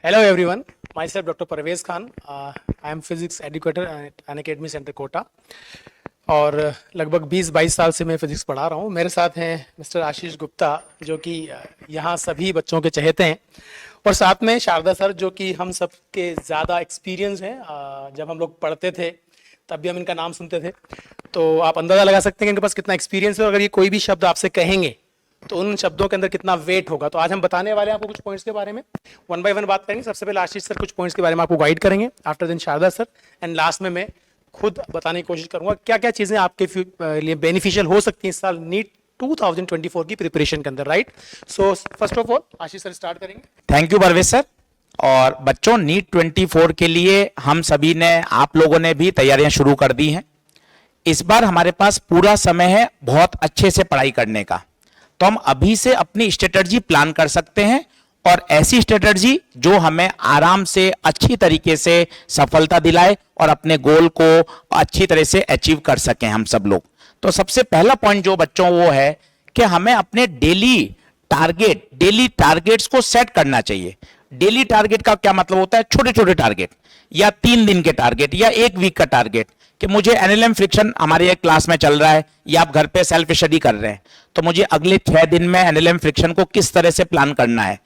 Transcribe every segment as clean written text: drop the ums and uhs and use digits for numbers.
Hello everyone, myself Dr. Parvez Khan. I am physics educator at Unacademy Center Kota और लगभग 20-22 साल से मैं फिजिक्स पढ़ा रहा हूँ। मेरे साथ हैं मिस्टर आशीष गुप्ता जो कि यहाँ सभी बच्चों के चहेते हैं और साथ में शारदा सर जो कि हम सब के ज़्यादा एक्सपीरियंस हैं। जब हम लोग पढ़ते थे तब भी हम इनका नाम सुनते थे, तो आप अंदाज़ा लगा सकते हैं कि इनके पास कितना एक्सपीरियंस है और अगर ये कोई भी शब्द आपसे कहेंगे तो उन शब्दों के अंदर कितना वेट होगा। तो आज हम बताने वाले हैं आपको कुछ पॉइंट्स के बारे में, वन बाय वन बात करेंगे। सबसे पहले आशीष सर कुछ पॉइंट्स के बारे में आपको गाइड करेंगे, after then Sharda sir, and last में मैं खुद बताने की कोशिश करूंगा क्या क्या चीजें आपके लिए बेनिफिशियल हो सकती हैं इस साल नीट 2024 की प्रिपरेशन के अंदर, right. So first of all Ashish sir start करेंगे। Thank you Parvez sir. और बच्चों, नीट 24 के लिए हम सभी ने, आप लोगों ने भी तैयारियां शुरू कर दी हैं। इस बार हमारे पास पूरा समय है बहुत अच्छे से पढ़ाई करने का, तो हम अभी से अपनी स्ट्रेटजी प्लान कर सकते हैं और ऐसी स्ट्रेटजी जो हमें आराम से अच्छी तरीके से सफलता दिलाए और अपने गोल को अच्छी तरह से अचीव कर सकें हम सब लोग। तो सबसे पहला पॉइंट जो बच्चों वो है कि हमें अपने डेली टारगेट्स को सेट करना चाहिए। डेली टारगेट का क्या मतलब होता है? छोटे छोटे टारगेट, या 3 दिन के टारगेट, या 1 वीक का टारगेट, कि मुझे एनएलएम फ्रिक्शन हमारे एक क्लास में चल रहा है या आप घर पे सेल्फ स्टडी कर रहे हैं, तो मुझे अगले 6 दिन में एनएलएम फ्रिक्शन को किस तरह से प्लान करना है,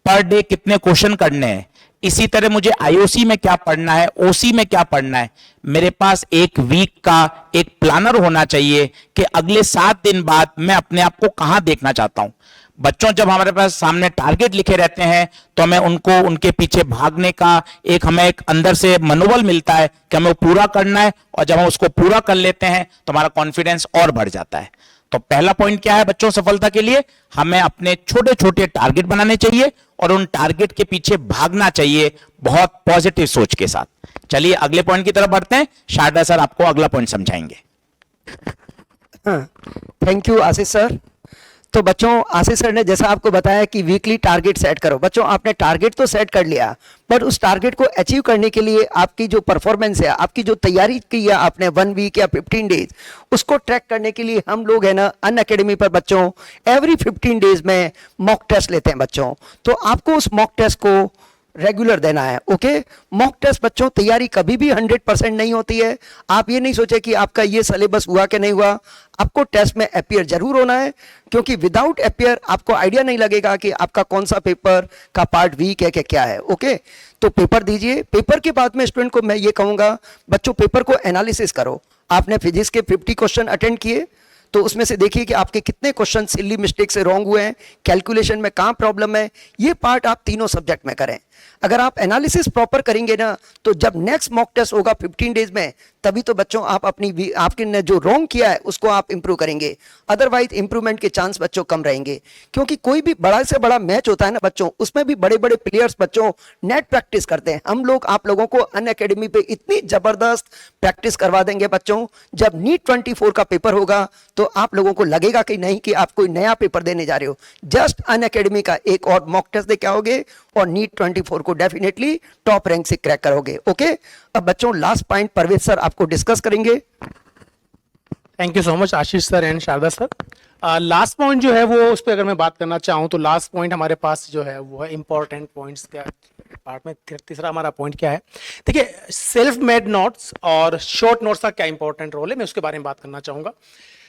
पर डे कितने क्वेश्चन करने हैं। इसी तरह मुझे आईओसी में क्या पढ़ना है, ओसी में क्या पढ़ना है। मेरे पास 1 वीक का एक प्लानर होना चाहिए कि अगले 7 दिन बाद मैं अपने आप को कहां देखना चाहता हूं। बच्चों, जब हमारे पास सामने टारगेट लिखे रहते हैं तो हमें उनको, उनके पीछे भागने का हमें एक अंदर से मनोबल मिलता है कि हमें वो पूरा करना है, और जब हम उसको पूरा कर लेते हैं तो हमारा कॉन्फिडेंस और बढ़ जाता है। तो पहला पॉइंट क्या है बच्चों सफलता के लिए? हमें अपने छोटे छोटे टारगेट बनाने चाहिए और उन टारगेट के पीछे भागना चाहिए बहुत पॉजिटिव सोच के साथ। चलिए अगले पॉइंट की तरफ बढ़ते हैं। शारदा सर आपको अगला पॉइंट समझाएंगे। Thank you Ashish sir. तो बच्चों, आशीष सर ने जैसा आपको बताया कि वीकली टारगेट सेट करो। बच्चों, आपने टारगेट तो सेट कर लिया, पर उस टारगेट को अचीव करने के लिए आपकी जो परफॉर्मेंस है, आपकी जो तैयारी की है आपने 1 वीक या 15 डेज, उसको ट्रैक करने के लिए हम लोग है ना अनअकैडमी पर बच्चों एवरी 15 डेज में मॉक टेस्ट लेते हैं बच्चों। तो आपको उस मॉक टेस्ट को रेगुलर देना है। ओके, मॉक टेस्ट बच्चों, तैयारी कभी भी 100% नहीं होती है। आप ये नहीं सोचे कि आपका ये सिलेबस हुआ कि नहीं हुआ, आपको टेस्ट में अपीयर जरूर होना है, क्योंकि विदाउट अपीयर आपको आइडिया नहीं लगेगा कि आपका कौन सा पेपर का पार्ट वीक है कि क्या है। ओके, तो पेपर दीजिए। पेपर के बाद में स्टूडेंट को मैं ये कहूंगा बच्चों, पेपर को एनालिसिस करो। आपने फिजिक्स के 50 क्वेश्चन अटेंड किए, तो उसमें से देखिए कि आपके कितने क्वेश्चन सिली मिस्टेक से रॉन्ग हुए हैं, कैलकुलेशन में कहाँ प्रॉब्लम है। ये पार्ट आप तीनों सब्जेक्ट में करें। अगर आप एनालिसिस प्रॉपर करेंगे ना, तो जब नेक्स्ट मॉक टेस्ट होगा 15 डेज में, तभी तो बच्चों आप आपके ने जो रॉन्ग किया है उसको आप इंप्रूव करेंगे। अदरवाइज इंप्रूवमेंट के चांस बच्चों कम रहेंगे, क्योंकि कोई भी बड़ा से बड़ा मैच होता है ना बच्चों, उसमें भी बड़े बड़े प्लेयर्स बच्चों नेट प्रैक्टिस करते हैं। हम लोग आप लोगों को अनअकैडमी पे इतनी जबरदस्त प्रैक्टिस करवा देंगे बच्चों, जब नीट 24 का पेपर होगा तो आप लोगों को लगेगा कि नहीं कि आप कोई नया पेपर देने जा रहे हो। जस्ट अनअकैडमी का एक और मॉक टेस्ट दे के आओगे और नीट 24 को डेफिनेटली टॉप रैंक से क्रैक करोगे। ओके, अब बच्चों लास्ट पॉइंट परवेज सर आपको डिस्कस करेंगे। Thank you so much Ashish sir and Sharda sir. Last point जो है वो, उस पर अगर मैं बात करना चाहूँ तो लास्ट पॉइंट हमारे पास जो है वो है इंपॉर्टेंट पॉइंट्स का पार्ट में। तीसरा हमारा पॉइंट क्या है? देखिए, सेल्फ मेड नोट्स और शॉर्ट नोट्स का क्या इंपॉर्टेंट रोल है, मैं उसके बारे में बात करना चाहूंगा।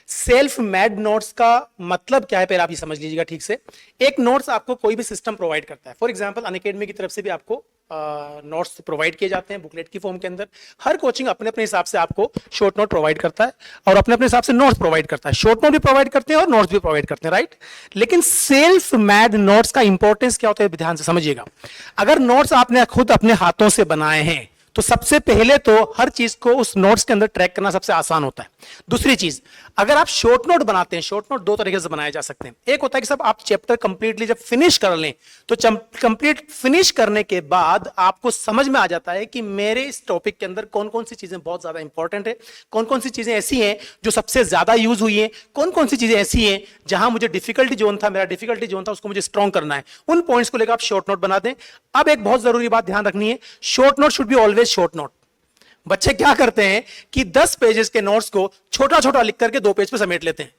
सेल्फ मेड नोट्स का मतलब क्या है, पहले आप ये समझ लीजिएगा ठीक से। एक नोट्स आपको कोई भी सिस्टम प्रोवाइड करता है। फॉर एग्जांपल अनअकैडमी की तरफ से भी आपको नोट्स प्रोवाइड किए जाते हैं बुकलेट की फॉर्म के अंदर। हर कोचिंग अपने अपने हिसाब से आपको शॉर्ट नोट प्रोवाइड करता है और अपने अपने हिसाब से नोट्स प्रोवाइड करता है। शॉर्ट नोट भी प्रोवाइड करते हैं और नोट्स भी प्रोवाइड करते हैं, राइट। लेकिन सेल्फ मेड नोट्स का इंपॉर्टेंस क्या होता है, ध्यान से समझिएगा। अगर नोट्स आपने खुद अपने हाथों से बनाए हैं तो सबसे पहले तो हर चीज को उस नोट्स के अंदर ट्रैक करना सबसे आसान होता है। दूसरी चीज, अगर आप शॉर्ट नोट बनाते हैं, शॉर्ट नोट 2 तरीके से बनाए जा सकते हैं। एक होता है कि सब आप चैप्टर कंप्लीटली जब फिनिश कर लें, तो कंप्लीट फिनिश करने के बाद आपको समझ में आ जाता है कि मेरे इस टॉपिक के अंदर कौन कौन सी चीजें बहुत ज्यादा इंपॉर्टेंट है, कौन कौन सी चीजें ऐसी हैं जो सबसे ज्यादा यूज हुई है, कौन कौन सी चीजें ऐसी हैं जहां मुझे डिफिकल्टी जोन था, मेरा डिफिकल्टी जोन था, उसको मुझे स्ट्रॉन्ग करना है। उन पॉइंट्स को लेकर आप शॉर्ट नोट बना दें। अब एक बहुत जरूरी बात ध्यान रखनी है, short note should be always short note. बच्चे क्या करते हैं कि 10 पेजेस के नोट्स को छोटा छोटा लिख करके 2 पेज पे समेट लेते हैं।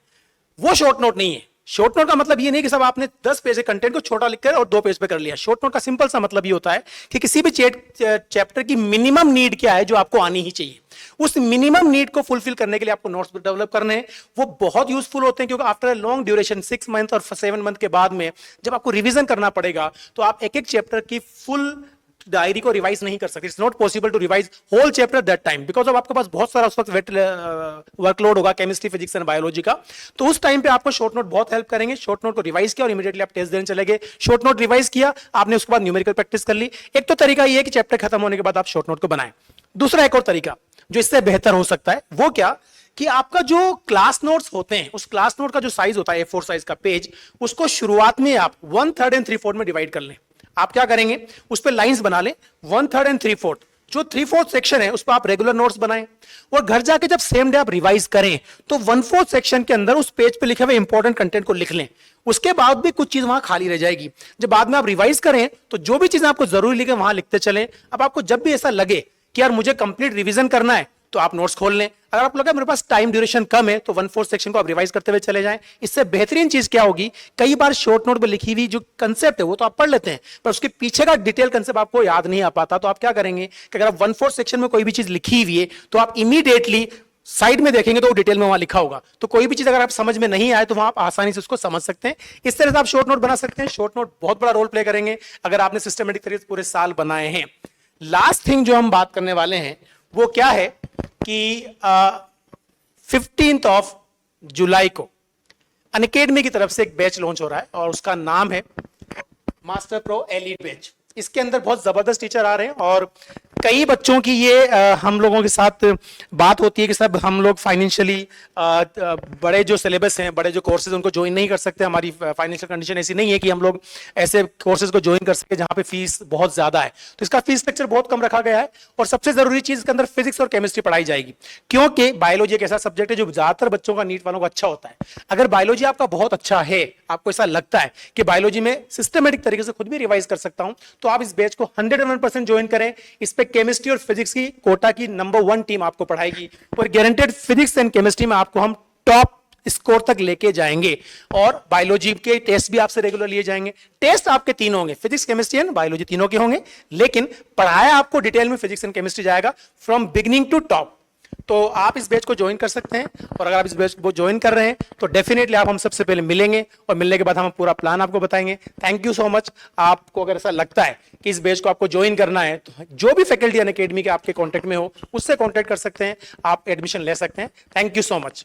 वो शॉर्ट नोट नहीं है। शॉर्ट नोट का मतलब ये नहीं कि सब आपने 10 पेज के कंटेंट को छोटा लिखकर और 2 पेज पे कर लिया। शॉर्ट नोट का सिंपल सा मतलब ये होता है कि किसी भी चैप्टर की मिनिमम नीड क्या है जो आपको आनी ही चाहिए, उस मिनिमम नीड को फुलफिल करने के लिए आपको नोट्स डेवलप करने हैं। वो बहुत यूजफुल होते हैं क्योंकि after a long duration 6 month और 7 मंथ के बाद में जब आपको रिवीजन करना पड़ेगा तो आप एक एक चैप्टर की फुल डायरी को रिवाइज नहीं कर सकते। It's not possible to revise whole chapter that time because of आपके पास बहुत सारा उस वक्त वर्कलोड होगा केमिस्ट्री, फिजिक्स एंड बायोलॉजी का। तो उस टाइम पे आपको शॉर्ट नोट बहुत हेल्प करेंगे। शॉर्ट नोट को रिवाइज किया और इमीडिएटली आप टेस्ट देने चले गए। शॉर्ट नोट रिवाइज किया आपने, उसके बाद न्यूमेरिकल प्रैक्टिस कर ली। एक तो तरीका ये है कि चैप्टर खत्म होने के बाद आप शॉर्ट नोट को बनाएं। दूसरा एक और तरीका जो इससे बेहतर हो सकता है वो क्या कि आपका जो क्लास नोट्स होते हैं उस क्लास नोट का जो साइज होता है A4 साइज का पेज, उसको शुरुआत में आप 1/3 और 3/4 में डिवाइड कर लें। आप क्या करेंगे, उस पर लाइंस बना लें 1/3 और 3/4। जो 3/4 सेक्शन है उस पर आप रेगुलर नोट्स बनाएं और घर जाके जब सेम डे आप रिवाइज करें तो 1/4 सेक्शन के अंदर उस पेज पे लिखे हुए इंपॉर्टेंट कंटेंट को लिख लें। उसके बाद भी कुछ चीज वहां खाली रह जाएगी। जब बाद में आप रिवाइज करें तो जो भी चीजें आपको जरूरी लिखे वहां लिखते चलें। अब आपको जब भी ऐसा लगे कि यार मुझे कंप्लीट रिवीजन करना है तो आप नोट्स खोल लें। अगर आप लगे मेरे पास टाइम ड्यूरेशन कम है तो 1/4 सेक्शन को आप रिवाइज करते हुए चले जाएं। इससे बेहतरीन चीज क्या होगी, कई बार शॉर्ट नोट में लिखी हुई जो कंसेप्ट है वो तो आप पढ़ लेते हैं पर उसके पीछे का डिटेल कंसेप्ट आपको याद नहीं आ पाता। तो आप क्या करेंगे कि अगर आप 1/4 सेक्शन में कोई भी चीज लिखी हुई है तो आप इमीडिएटली साइड में देखेंगे तो वो डिटेल में वहां लिखा होगा। तो कोई भी चीज अगर आप समझ में नहीं आए तो वहां आप आसानी से उसको समझ सकते हैं। इस तरह से आप शॉर्ट नोट बना सकते हैं। शॉर्ट नोट बहुत बड़ा रोल प्ले करेंगे अगर आपने सिस्टमेटिक तरीके से पूरे साल बनाए हैं। लास्ट थिंग जो हम बात करने वाले हैं वो क्या है कि 15 जुलाई को अनअकैडमी की तरफ से एक बैच लॉन्च हो रहा है और उसका नाम है मास्टर प्रो एलीट बैच। इसके अंदर बहुत जबरदस्त टीचर आ रहे हैं और कई बच्चों की ये हम लोगों के साथ बात होती है कि सब हम लोग फाइनेंशियली बड़े जो सिलेबस हैं, बड़े जो कोर्सेज उनको ज्वाइन नहीं कर सकते। हमारी फाइनेंशियल कंडीशन ऐसी नहीं है कि हम लोग ऐसे कोर्सेज को ज्वाइन कर सके जहां पे फीस बहुत ज्यादा है। तो इसका फीस स्ट्रक्चर बहुत कम रखा गया है और सबसे जरूरी चीज इसके अंदर फिजिक्स और केमिस्ट्री पढ़ाई जाएगी क्योंकि बायोलॉजी एक ऐसा सब्जेक्ट है जो ज्यादातर बच्चों का नीट वालों का अच्छा होता है। अगर बायोलॉजी आपका बहुत अच्छा है, आपको ऐसा लगता है कि बायोलॉजी में सिस्टमेटिक तरीके से खुद भी रिवाइज कर सकता हूं, तो आप इस बैच को 101% ज्वाइन करें। इस पे केमिस्ट्री और फिजिक्स की कोटा की नंबर 1 टीम आपको पढ़ाएगी और गारंटेड फिजिक्स एंड केमिस्ट्री में आपको हम टॉप स्कोर तक लेके जाएंगे और बायोलॉजी के टेस्ट भी आपसे रेगुलर लिए जाएंगे। टेस्ट आपके 3 होंगे, फिजिक्स, केमिस्ट्री एंड बायोलॉजी तीनों के होंगे, लेकिन पढ़ाया आपको डिटेल में फिजिक्स एंड केमिस्ट्री जाएगा फ्रॉम बिगिनिंग टू टॉप। तो आप इस बैच को ज्वाइन कर सकते हैं और अगर आप इस बैच को ज्वाइन कर रहे हैं तो डेफिनेटली आप हम सबसे पहले मिलेंगे और मिलने के बाद हम पूरा प्लान आपको बताएंगे। Thank you so much. आपको अगर ऐसा लगता है कि इस बैच को आपको ज्वाइन करना है तो जो भी फैकल्टी अनअकैडमी के आपके कांटेक्ट में हो उससे कांटेक्ट कर सकते हैं, आप एडमिशन ले सकते हैं। Thank you so much.